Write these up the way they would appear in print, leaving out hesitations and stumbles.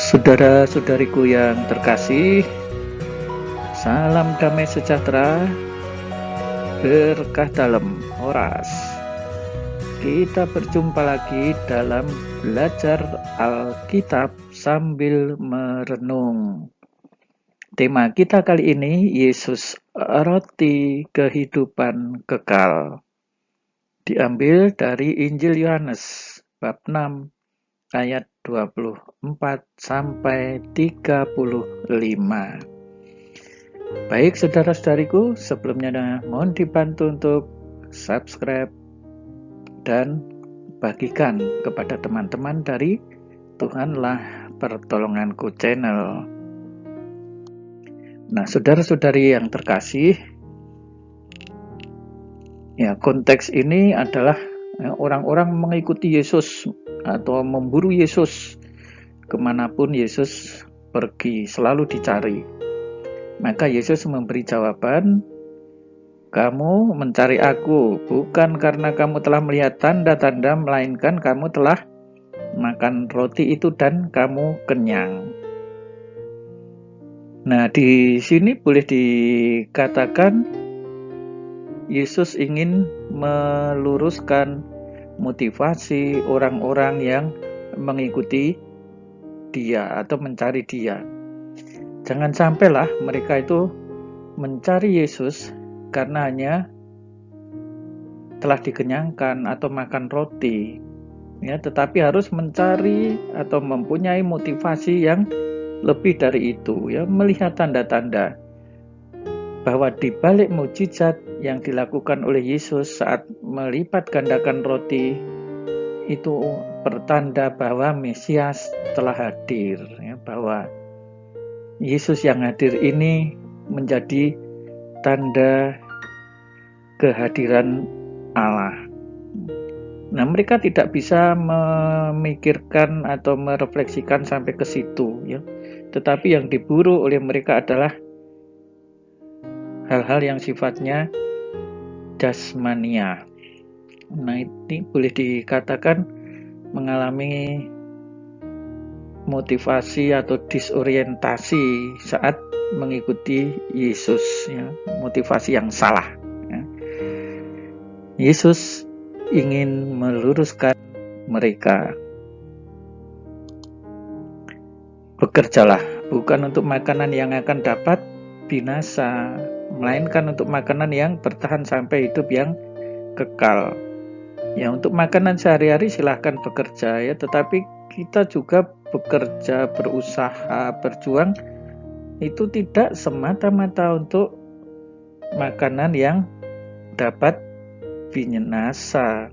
Saudara-saudariku yang terkasih, salam damai sejahtera, berkah dalam Horas. Kita berjumpa lagi dalam belajar Alkitab sambil merenung. Tema kita kali ini, Yesus roti kehidupan kekal. Diambil dari Injil Yohanes bab 6 ayat 24 sampai 35. Baik saudara-saudariku, sebelumnya mohon dibantu untuk subscribe dan bagikan kepada teman-teman dari Tuhanlah Pertolonganku channel. Nah, saudara-saudari yang terkasih, ya konteks ini adalah orang-orang mengikuti Yesus atau memburu Yesus. Kemanapun Yesus pergi, selalu dicari. Maka Yesus memberi jawaban, kamu mencari aku bukan karena kamu telah melihat tanda-tanda, melainkan kamu telah makan roti itu dan kamu kenyang. Nah, di sini boleh dikatakan Yesus ingin meluruskan motivasi orang-orang yang mengikuti dia atau mencari dia. Jangan sampailah mereka itu mencari Yesus karena hanya telah dikenyangkan atau makan roti, ya, tetapi harus mencari atau mempunyai motivasi yang lebih dari itu, ya, melihat tanda-tanda bahwa di balik mukjizat yang dilakukan oleh Yesus saat melipat gandakan roti itu pertanda bahwa Mesias telah hadir, ya, bahwa Yesus yang hadir ini menjadi tanda kehadiran Allah. Nah, mereka tidak bisa memikirkan atau merefleksikan sampai ke situ, ya. Tetapi yang diburu oleh mereka adalah hal-hal yang sifatnya jasmania. Nah, ini boleh dikatakan mengalami motivasi atau disorientasi saat mengikuti Yesus, ya, motivasi yang salah, ya. Yesus ingin meluruskan mereka. Bekerjalah bukan untuk makanan yang akan dapat binasa, melainkan untuk makanan yang bertahan sampai hidup yang kekal. Ya, untuk makanan sehari-hari silahkan bekerja, ya, tetapi kita juga bekerja, berusaha, berjuang itu tidak semata-mata untuk makanan yang dapat binasa,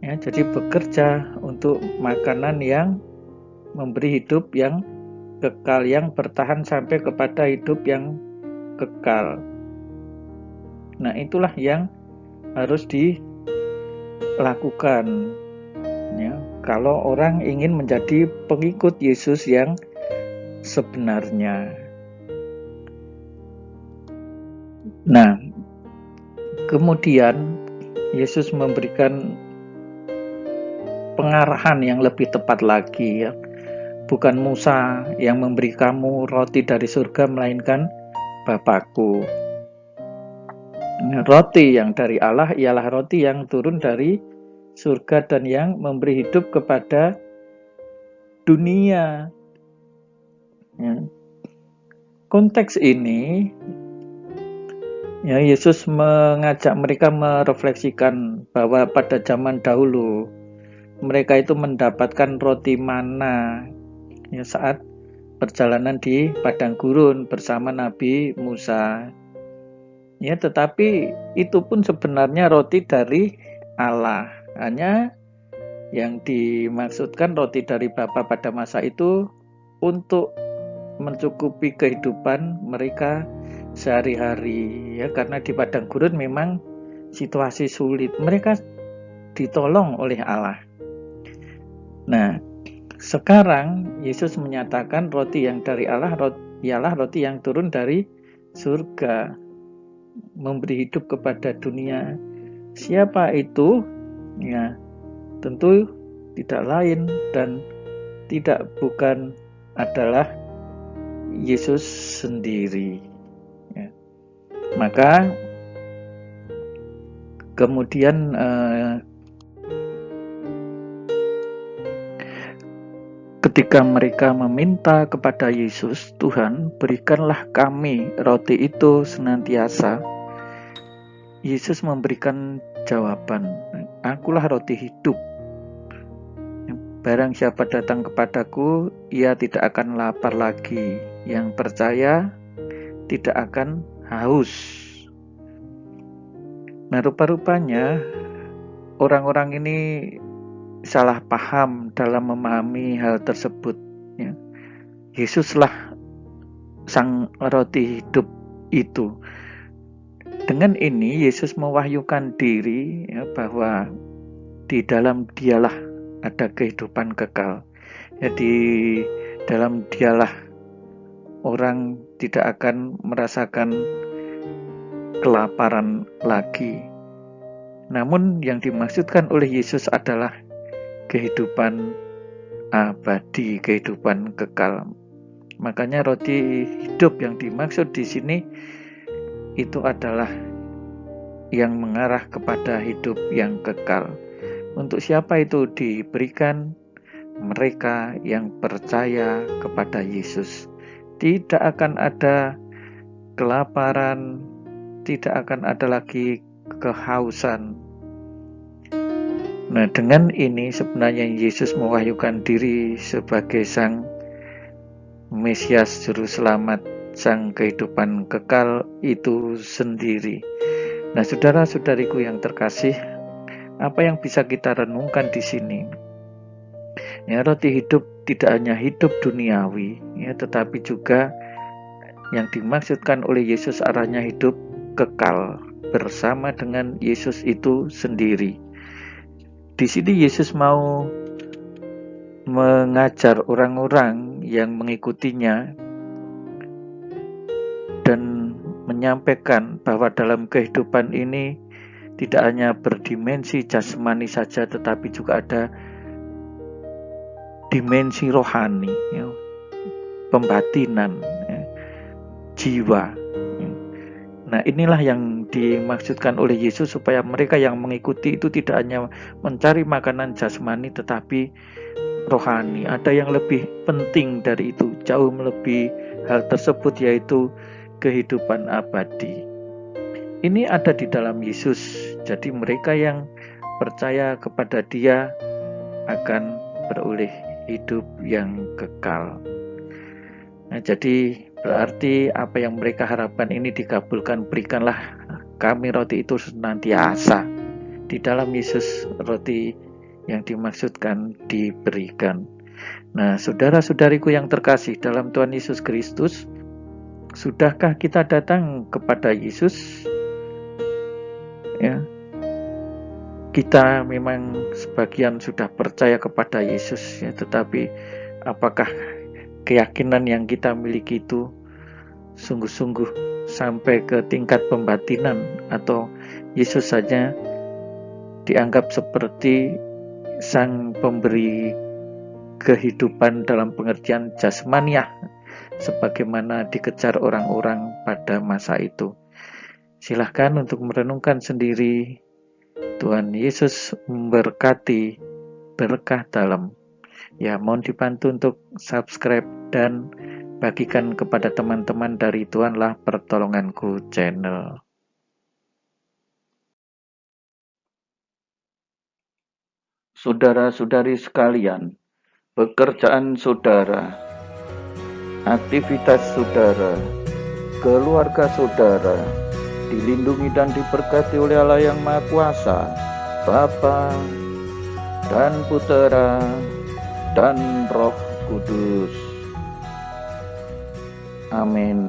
ya. Jadi bekerja untuk makanan yang memberi hidup yang kekal, yang bertahan sampai kepada hidup yang kekal. Nah, itulah yang harus dilakukan, ya, kalau orang ingin menjadi pengikut Yesus yang sebenarnya. Nah, kemudian Yesus memberikan pengarahan yang lebih tepat lagi, ya. Bukan Musa yang memberi kamu roti dari surga, melainkan Bapakku. Roti yang dari Allah ialah roti yang turun dari surga dan yang memberi hidup kepada dunia, ya. Konteks ini, ya, Yesus mengajak mereka merefleksikan bahwa pada zaman dahulu mereka itu mendapatkan roti mana, ya, saat perjalanan di padang gurun bersama Nabi Musa, ya, tetapi itu pun sebenarnya roti dari Allah. Hanya yang dimaksudkan roti dari Bapa pada masa itu untuk mencukupi kehidupan mereka sehari-hari, ya, karena di padang gurun memang situasi sulit, mereka ditolong oleh Allah. Nah, sekarang Yesus menyatakan roti yang dari Allah ialah roti yang turun dari surga, memberi hidup kepada dunia. Siapa itu? Ya, tentu tidak lain dan bukan adalah Yesus sendiri. Ya. Maka kemudian ketika mereka meminta kepada Yesus, Tuhan, berikanlah kami roti itu senantiasa. Yesus memberikan jawaban, akulah roti hidup. Barang siapa datang kepadaku, ia tidak akan lapar lagi. Yang percaya tidak akan haus. Nah, rupa-rupanya orang-orang ini salah paham dalam memahami hal tersebut. Ya. Yesuslah sang roti hidup itu. Dengan ini Yesus mewahyukan diri ya, bahwa di dalam Dialah ada kehidupan kekal. Jadi dalam Dialah orang tidak akan merasakan kelaparan lagi. Namun yang dimaksudkan oleh Yesus adalah kehidupan abadi, kehidupan kekal. Makanya roti hidup yang dimaksud di sini itu adalah yang mengarah kepada hidup yang kekal. Untuk siapa itu diberikan? Mereka yang percaya kepada Yesus. Tidak akan ada kelaparan, tidak akan ada lagi kehausan. Nah, dengan ini sebenarnya Yesus mewahyukan diri sebagai sang Mesias Juru Selamat, sang kehidupan kekal itu sendiri. Nah, saudara-saudariku yang terkasih, apa yang bisa kita renungkan di sini? Ya, roti hidup tidak hanya hidup duniawi, ya, tetapi juga yang dimaksudkan oleh Yesus arahnya hidup kekal bersama dengan Yesus itu sendiri. Di sini Yesus mau mengajar orang-orang yang mengikutinya dan menyampaikan bahwa dalam kehidupan ini tidak hanya berdimensi jasmani saja, tetapi juga ada dimensi rohani, ya, pembatinan, ya, jiwa. Ya. Nah, inilah yang dimaksudkan oleh Yesus supaya mereka yang mengikuti itu tidak hanya mencari makanan jasmani tetapi rohani. Ada yang lebih penting dari itu, jauh melebihi hal tersebut, yaitu kehidupan abadi. Ini ada di dalam Yesus. Jadi mereka yang percaya kepada Dia akan beroleh hidup yang kekal. Nah, jadi berarti apa yang mereka harapkan ini dikabulkan. Berikanlah kami roti itu senantiasa. Di dalam Yesus roti yang dimaksudkan diberikan. Nah, saudara-saudariku yang terkasih dalam Tuhan Yesus Kristus, sudahkah kita datang kepada Yesus? Ya, kita memang sebagian sudah percaya kepada Yesus, ya, tetapi apakah keyakinan yang kita miliki itu sungguh-sungguh sampai ke tingkat pembatinan, atau Yesus saja dianggap seperti sang pemberi kehidupan dalam pengertian jasmaniah sebagaimana dikejar orang-orang pada masa itu? Silahkan untuk merenungkan sendiri. Tuhan Yesus memberkati berkah dalam. Ya, mohon dibantu untuk subscribe dan bagikan kepada teman-teman dari Tuhanlah Pertolonganku channel. Saudara-saudari sekalian, pekerjaan saudara, aktivitas saudara, keluarga saudara dilindungi dan diberkati oleh Allah yang Maha Kuasa, Bapa dan Putera dan Roh Kudus. Amin.